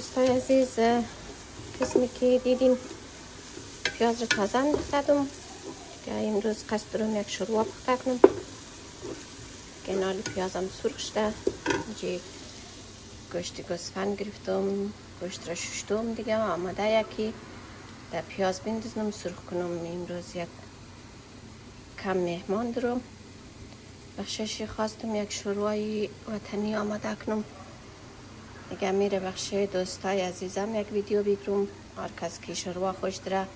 دوستای عزیز، قسمی که دیدین پیاز رو تازه انداختم که امروز قصد دارم یک شوروا پخته کنم که نال پیازم سرخ شده. اینجا گوشت گوسفند گرفتم، گوشت را ششتم دیگه آماده یکی در پیاز بندازم سرخ کنم. امروز یک کم مهمان دارم، بخشش خواستم یک شوروای وطنی آماده کنم دیگه. میره بخش دوستای عزیزم یک ویدیو بگیرم، هر کس که شوروا خوش داره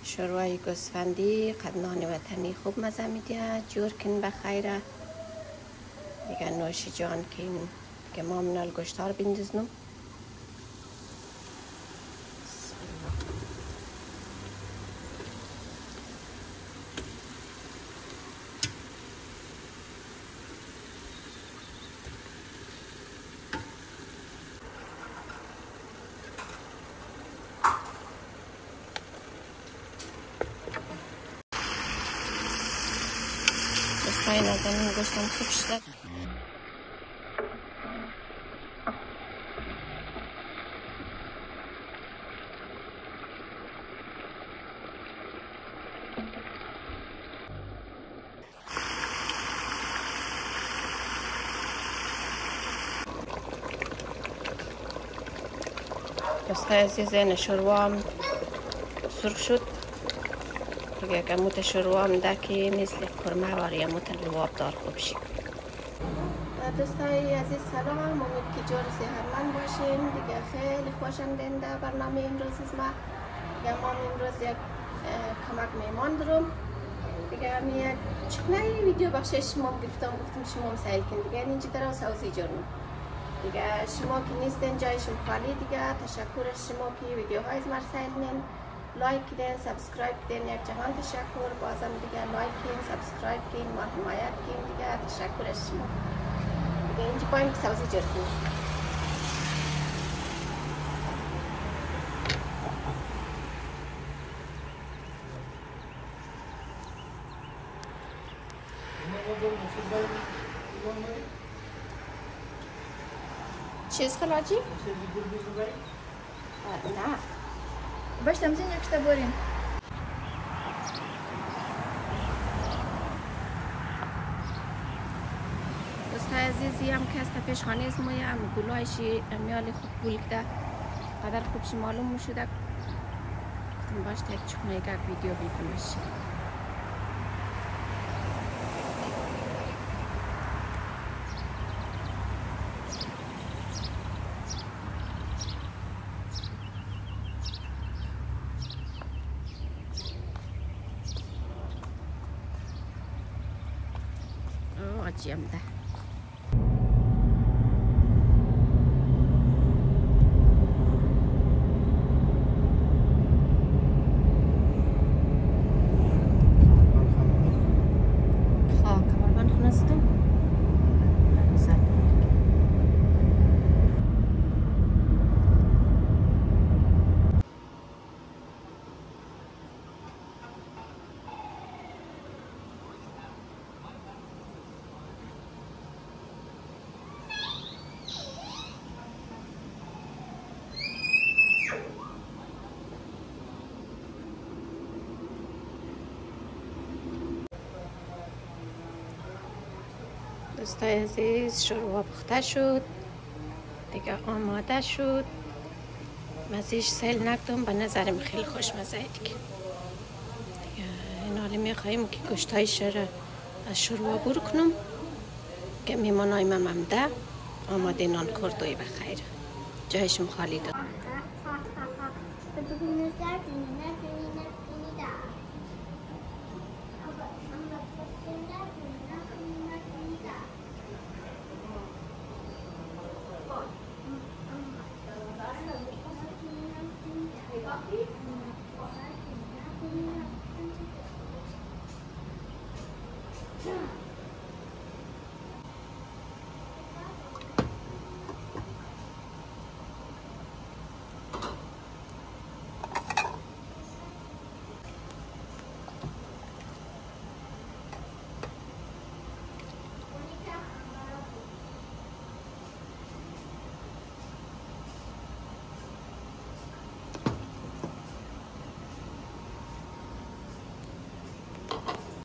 شوروای گوسفندی قدنان وطنی خوب مزه میده. جور کن بخیره دیگه، نوش جان کن که ما منال گوشتار بندازنم. دوستای نازنین گوشتم سرخ شده. دوستای عزیز این شوروا هم سرخ شد دیگه که موت شوروا هم ده که مثل کرمه واری یا موت لواب دار خوب شد. دوستای عزیز سلام، امید که جور صحتمند باشین دیگه. خیلی خوشمزه برنامه امروز از ما امروز یک کمک میمان دارم دیگه. من یک چکنه ویدیو بخش شما گفتم شما هم سعی کن دیگه. اینجا در سوزی جرم دیگه، شما که نیستین جایشون خالی دیگه. تشکر از شما که ویدیوهای از مرسل من لایک کردین، سابسکرایب کردین، یک جهان تشکر. بازم دیگه لایک کردین، سابسکرایب کردین، ما حمایت کردین دیگه. تشکر از شما دیگه. اینجا پایین که سوزی جر کنیم. چیز خلاجی؟ نه باش تمزین یکشتا بریم. دوستای عزیزی هم که است پیش خانه از ما هم گلایشی امیال خوب گل کده قدر خوبشی معلوم میشده. گفتم باش تا یک چکنه یک ویدیو بیکنش. عجیم ده کمربند خونستم. دوستای عزیز شوروا پخته شد دیگه، آماده شد. مزیش سیل نکدم، به نظرم خیلی خوشمزه دیگه. این حالی میخواییم که گوشتایش را از شوروا بر کنم که میمانای من ممده آماده نان کردوی بخیر. جایشم خالی داد. Yeah.